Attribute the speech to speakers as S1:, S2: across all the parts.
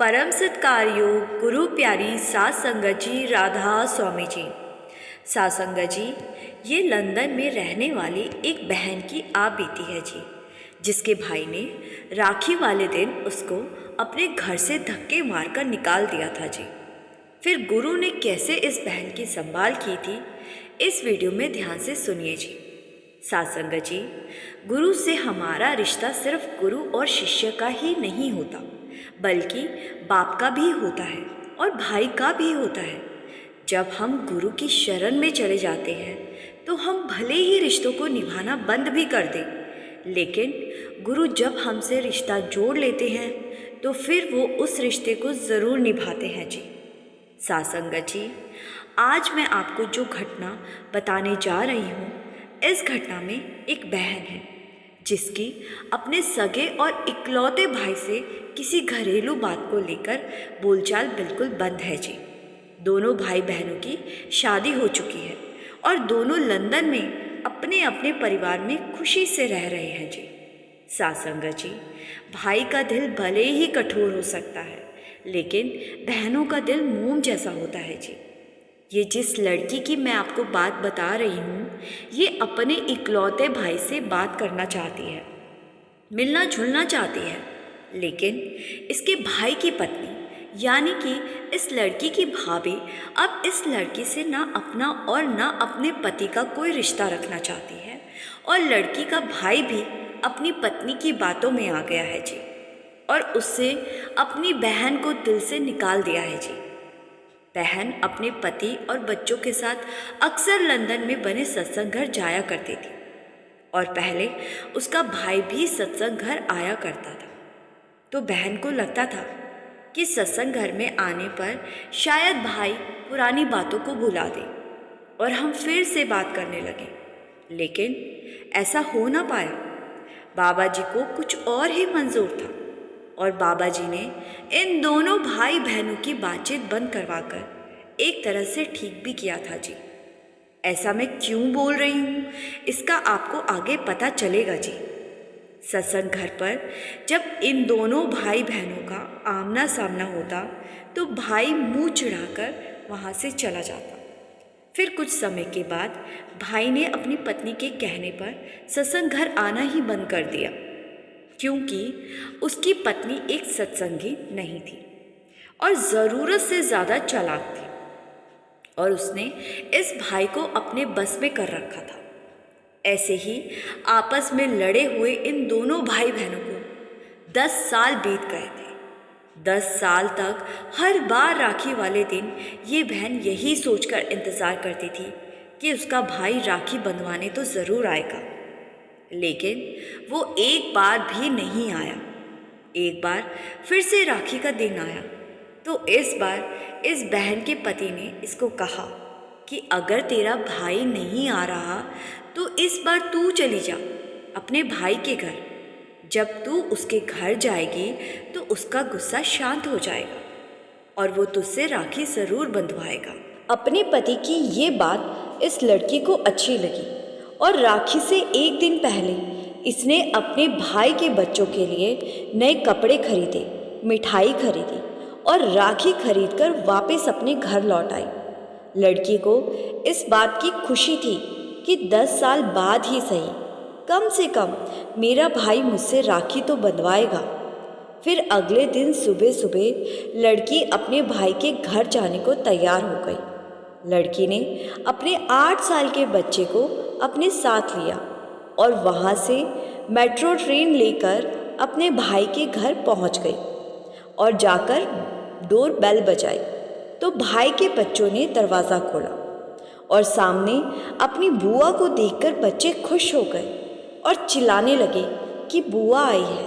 S1: परम सत्कारयोग गुरु प्यारी सात संगत जी राधा स्वामी जी। सात संगत जी, ये लंदन में रहने वाली एक बहन की आप बीती है जी, जिसके भाई ने राखी वाले दिन उसको अपने घर से धक्के मारकर निकाल दिया था जी। फिर गुरु ने कैसे इस बहन की संभाल की थी, इस वीडियो में ध्यान से सुनिए जी। सात संगत जी, गुरु से हमारा रिश्ता सिर्फ गुरु और शिष्य का ही नहीं होता, बल्कि बाप का भी होता है और भाई का भी होता है। जब हम गुरु की शरण में चले जाते हैं तो हम भले ही रिश्तों को निभाना बंद भी कर दें, लेकिन गुरु जब हमसे रिश्ता जोड़ लेते हैं तो फिर वो उस रिश्ते को ज़रूर निभाते हैं जी। सात संगत जी, आज मैं आपको जो घटना बताने जा रही हूँ, इस घटना में एक बहन है जिसकी अपने सगे और इकलौते भाई से किसी घरेलू बात को लेकर बोलचाल बिल्कुल बंद है जी। दोनों भाई बहनों की शादी हो चुकी है और दोनों लंदन में अपने अपने परिवार में खुशी से रह रहे हैं जी। सात संगत जी, भाई का दिल भले ही कठोर हो सकता है, लेकिन बहनों का दिल मोम जैसा होता है जी। ये जिस लड़की की मैं आपको बात बता रही हूँ, ये अपने इकलौते भाई से बात करना चाहती है, मिलना जुलना चाहती है, लेकिन इसके भाई की पत्नी यानी कि इस लड़की की भाभी अब इस लड़की से ना अपना और ना अपने पति का कोई रिश्ता रखना चाहती है, और लड़की का भाई भी अपनी पत्नी की बातों में आ गया है जी, और उससे अपनी बहन को दिल से निकाल दिया है जी। बहन अपने पति और बच्चों के साथ अक्सर लंदन में बने सत्संग घर जाया करती थी, और पहले उसका भाई भी सत्संग घर आया करता था। तो बहन को लगता था कि सत्संग घर में आने पर शायद भाई पुरानी बातों को भुला दे और हम फिर से बात करने लगे, लेकिन ऐसा हो ना पाया। बाबा जी को कुछ और ही मंजूर था, और बाबा जी ने इन दोनों भाई बहनों की बातचीत बंद करवाकर एक तरह से ठीक भी किया था जी। ऐसा मैं क्यों बोल रही हूँ, इसका आपको आगे पता चलेगा जी। सत्संग घर पर जब इन दोनों भाई बहनों का आमना सामना होता तो भाई मुंह चिढ़ाकर वहाँ से चला जाता। फिर कुछ समय के बाद भाई ने अपनी पत्नी के कहने पर सत्संग घर आना ही बंद कर दिया, क्योंकि उसकी पत्नी एक सत्संगी नहीं थी और ज़रूरत से ज़्यादा चालाक थी, और उसने इस भाई को अपने बस में कर रखा था। ऐसे ही आपस में लड़े हुए इन दोनों भाई बहनों को 10 साल बीत गए थे। 10 साल तक हर बार राखी वाले दिन ये बहन यही सोचकर इंतज़ार करती थी कि उसका भाई राखी बंधवाने तो ज़रूर आएगा, लेकिन वो एक बार भी नहीं आया। एक बार फिर से राखी का दिन आया तो इस बार इस बहन के पति ने इसको कहा कि अगर तेरा भाई नहीं आ रहा तो इस बार तू चली जा अपने भाई के घर। जब तू उसके घर जाएगी तो उसका गुस्सा शांत हो जाएगा और वो तुझसे राखी ज़रूर बंधवाएगा। अपने पति की ये बात इस लड़की को अच्छी लगी, और राखी से एक दिन पहले इसने अपने भाई के बच्चों के लिए नए कपड़े खरीदे, मिठाई खरीदी और राखी खरीदकर वापस अपने घर लौट आई। लड़की को इस बात की खुशी थी कि 10 साल बाद ही सही, कम से कम मेरा भाई मुझसे राखी तो बंधवाएगा। फिर अगले दिन सुबह सुबह लड़की अपने भाई के घर जाने को तैयार हो गई। लड़की ने अपने 8 साल के बच्चे को अपने साथ लिया और वहाँ से मेट्रो ट्रेन लेकर अपने भाई के घर पहुँच गई, और जाकर डोर बेल बजाई तो भाई के बच्चों ने दरवाज़ा खोला, और सामने अपनी बुआ को देखकर बच्चे खुश हो गए और चिल्लाने लगे कि बुआ आई है।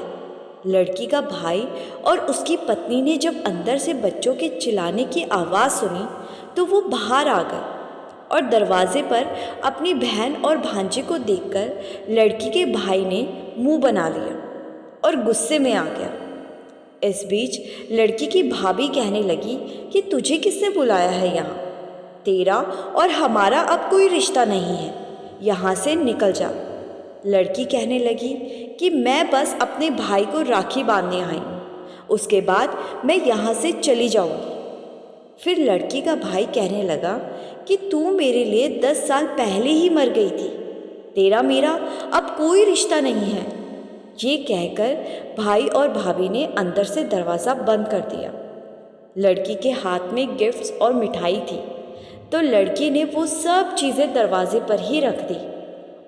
S1: लड़की का भाई और उसकी पत्नी ने जब अंदर से बच्चों के चिल्लाने की आवाज़ सुनी तो वो बाहर आ गए, और दरवाजे पर अपनी बहन और भांजे को देखकर लड़की के भाई ने मुंह बना लिया और गुस्से में आ गया। इस बीच लड़की की भाभी कहने लगी कि तुझे किसने बुलाया है यहाँ? तेरा और हमारा अब कोई रिश्ता नहीं है, यहाँ से निकल जा। लड़की कहने लगी कि मैं बस अपने भाई को राखी बांधने आई हूँ उसके बाद मैं यहाँ से चली जाऊँगी। फिर लड़की का भाई कहने लगा कि तू मेरे लिए 10 साल पहले ही मर गई थी, तेरा मेरा अब कोई रिश्ता नहीं है। ये कहकर भाई और भाभी ने अंदर से दरवाज़ा बंद कर दिया। लड़की के हाथ में गिफ्ट्स और मिठाई थी, तो लड़की ने वो सब चीज़ें दरवाजे पर ही रख दी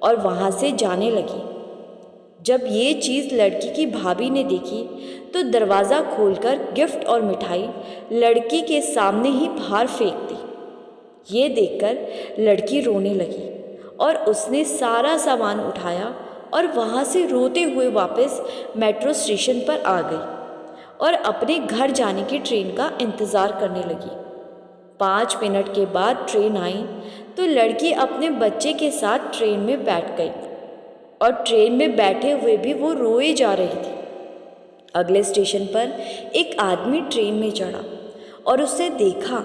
S1: और वहाँ से जाने लगी। जब ये चीज़ लड़की की भाभी ने देखी तो दरवाज़ा खोलकर गिफ्ट और मिठाई लड़की के सामने ही बाहर फेंक दी। ये देखकर लड़की रोने लगी और उसने सारा सामान उठाया और वहाँ से रोते हुए वापस मेट्रो स्टेशन पर आ गई और अपने घर जाने की ट्रेन का इंतज़ार करने लगी। 5 मिनट के बाद ट्रेन आई तो लड़की अपने बच्चे के साथ ट्रेन में बैठ गई और ट्रेन में बैठे हुए भी वो रोए जा रही थी। अगले स्टेशन पर एक आदमी ट्रेन में चढ़ा और उसने देखा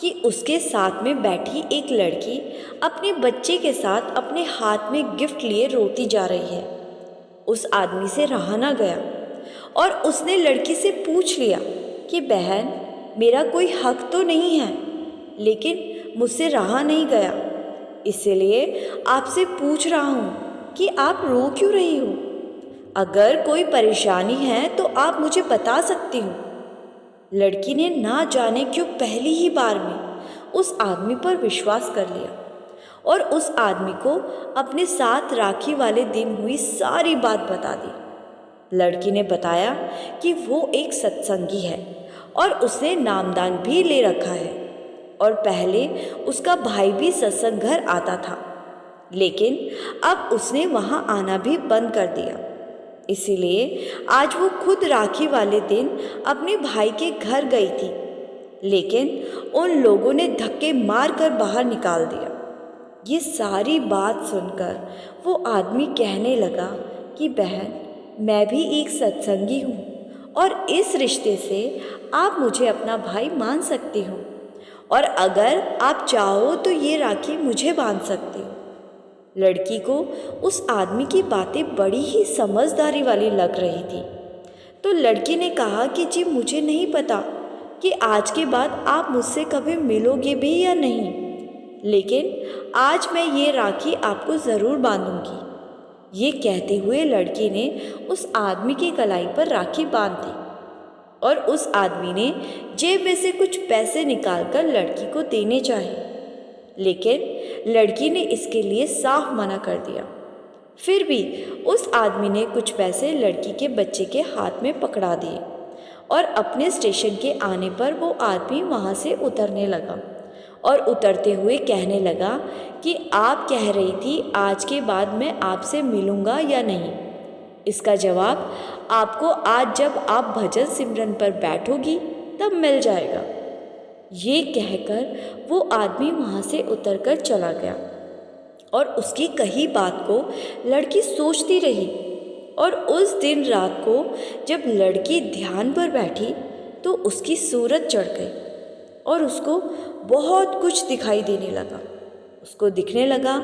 S1: कि उसके साथ में बैठी एक लड़की अपने बच्चे के साथ अपने हाथ में गिफ्ट लिए रोती जा रही है। उस आदमी से रहा ना गया और उसने लड़की से पूछ लिया कि बहन, मेरा कोई हक तो नहीं है, लेकिन मुझसे रहा नहीं गया, इसलिए आपसे पूछ रहा हूँ कि आप रो क्यों रही हो? अगर कोई परेशानी है तो आप मुझे बता सकती हो। लड़की ने ना जाने क्यों पहली ही बार में उस आदमी पर विश्वास कर लिया और उस आदमी को अपने साथ राखी वाले दिन हुई सारी बात बता दी। लड़की ने बताया कि वो एक सत्संगी है और उसने नामदान भी ले रखा है और पहले उसका भाई भी सत्संग घर आता था, लेकिन अब उसने वहाँ आना भी बंद कर दिया। इसीलिए आज वो खुद राखी वाले दिन अपने भाई के घर गई थी, लेकिन उन लोगों ने धक्के मार कर बाहर निकाल दिया। ये सारी बात सुनकर वो आदमी कहने लगा कि बहन, मैं भी एक सत्संगी हूँ और इस रिश्ते से आप मुझे अपना भाई मान सकती हो और अगर आप चाहो तो ये राखी मुझे बांध सकते हो। लड़की को उस आदमी की बातें बड़ी ही समझदारी वाली लग रही थी, तो लड़की ने कहा कि जी मुझे नहीं पता कि आज के बाद आप मुझसे कभी मिलोगे भी या नहीं, लेकिन आज मैं ये राखी आपको ज़रूर बांधूंगी। ये कहते हुए लड़की ने उस आदमी की कलाई पर राखी बांध दी और उस आदमी ने जेब में से कुछ पैसे निकालकर लड़की को देने चाहे, लेकिन लड़की ने इसके लिए साफ मना कर दिया। फिर भी उस आदमी ने कुछ पैसे लड़की के बच्चे के हाथ में पकड़ा दिए और अपने स्टेशन के आने पर वो आदमी वहाँ से उतरने लगा और उतरते हुए कहने लगा कि आप कह रही थी आज के बाद मैं आपसे मिलूँगा या नहीं। इसका जवाब आपको आज जब आप भजन सिमरन पर बैठोगी तब मिल जाएगा। ये कहकर वो आदमी वहाँ से उतरकर चला गया और उसकी कही बात को लड़की सोचती रही। और उस दिन रात को जब लड़की ध्यान पर बैठी तो उसकी सूरत चढ़ गई और उसको बहुत कुछ दिखाई देने लगा। उसको दिखने लगा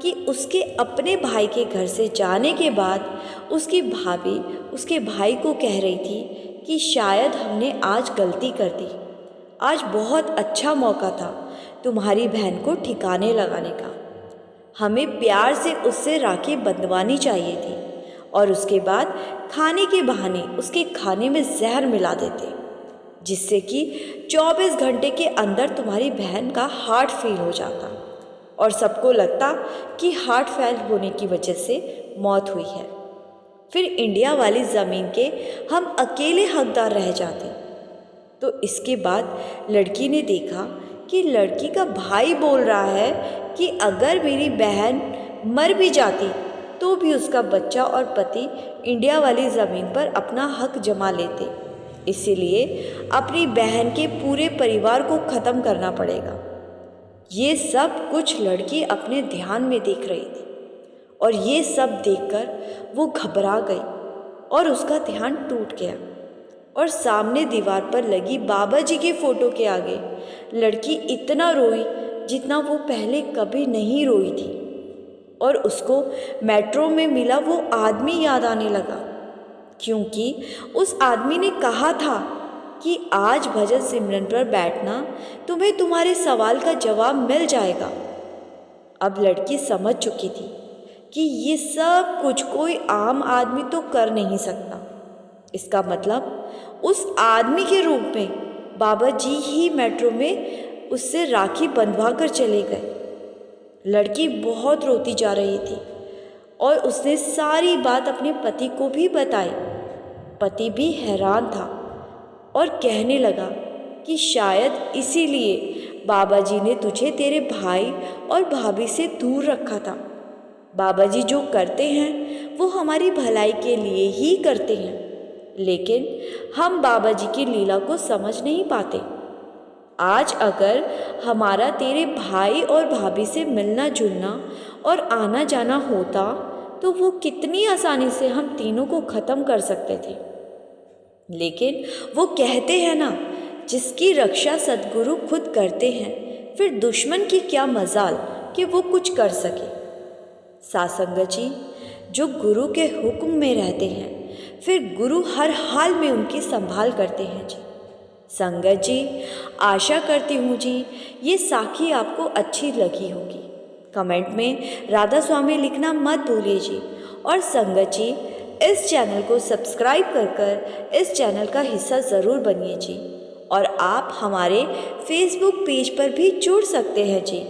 S1: कि उसके अपने भाई के घर से जाने के बाद उसकी भाभी उसके भाई को कह रही थी कि शायद हमने आज गलती कर दी, आज बहुत अच्छा मौका था तुम्हारी बहन को ठिकाने लगाने का, हमें प्यार से उससे राखी बंधवानी चाहिए थी और उसके बाद खाने के बहाने उसके खाने में जहर मिला देते, जिससे कि 24 घंटे के अंदर तुम्हारी बहन का हार्ट फेल हो जाता और सबको लगता कि हार्ट फेल होने की वजह से मौत हुई है। फिर इंडिया वाली ज़मीन के हम अकेले हकदार रह जाते। तो इसके बाद लड़की ने देखा कि लड़की का भाई बोल रहा है कि अगर मेरी बहन मर भी जाती तो भी उसका बच्चा और पति इंडिया वाली ज़मीन पर अपना हक जमा लेते, इसीलिए अपनी बहन के पूरे परिवार को ख़त्म करना पड़ेगा। ये सब कुछ लड़की अपने ध्यान में देख रही थी और ये सब देखकर वो घबरा गई और उसका ध्यान टूट गया और सामने दीवार पर लगी बाबा जी के फ़ोटो के आगे लड़की इतना रोई जितना वो पहले कभी नहीं रोई थी और उसको मेट्रो में मिला वो आदमी याद आने लगा। क्योंकि उस आदमी ने कहा था कि आज भजन सिमरन पर बैठना, तुम्हें तुम्हारे सवाल का जवाब मिल जाएगा। अब लड़की समझ चुकी थी कि ये सब कुछ कोई आम आदमी तो कर नहीं सकता। इसका मतलब उस आदमी के रूप में बाबा जी ही मेट्रो में उससे राखी बंधवा कर चले गए। लड़की बहुत रोती जा रही थी और उसने सारी बात अपने पति को भी बताई। पति भी हैरान था और कहने लगा कि शायद इसीलिए बाबा जी ने तुझे तेरे भाई और भाभी से दूर रखा था। बाबा जी जो करते हैं वो हमारी भलाई के लिए ही करते हैं, लेकिन हम बाबा जी की लीला को समझ नहीं पाते। आज अगर हमारा तेरे भाई और भाभी से मिलना जुलना और आना जाना होता तो वो कितनी आसानी से हम तीनों को ख़त्म कर सकते थे। लेकिन वो कहते हैं ना, जिसकी रक्षा सद्गुरु खुद करते हैं, फिर दुश्मन की क्या मजाल कि वो कुछ कर सके। सासंगत जी, जो गुरु के हुक्म में रहते हैं, फिर गुरु हर हाल में उनकी संभाल करते हैं जी। संगत जी, आशा करती हूँ जी ये साखी आपको अच्छी लगी होगी। कमेंट में राधा स्वामी लिखना मत भूलिए जी। और संगत जी, इस चैनल को सब्सक्राइब कर इस चैनल का हिस्सा ज़रूर बनिए जी। और आप हमारे फेसबुक पेज पर भी जुड़ सकते हैं जी।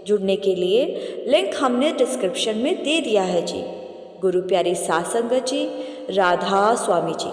S1: जुड़ने के लिए लिंक हमने डिस्क्रिप्शन में दे दिया है जी। गुरु प्यारी सासंगत जी, राधा स्वामी जी।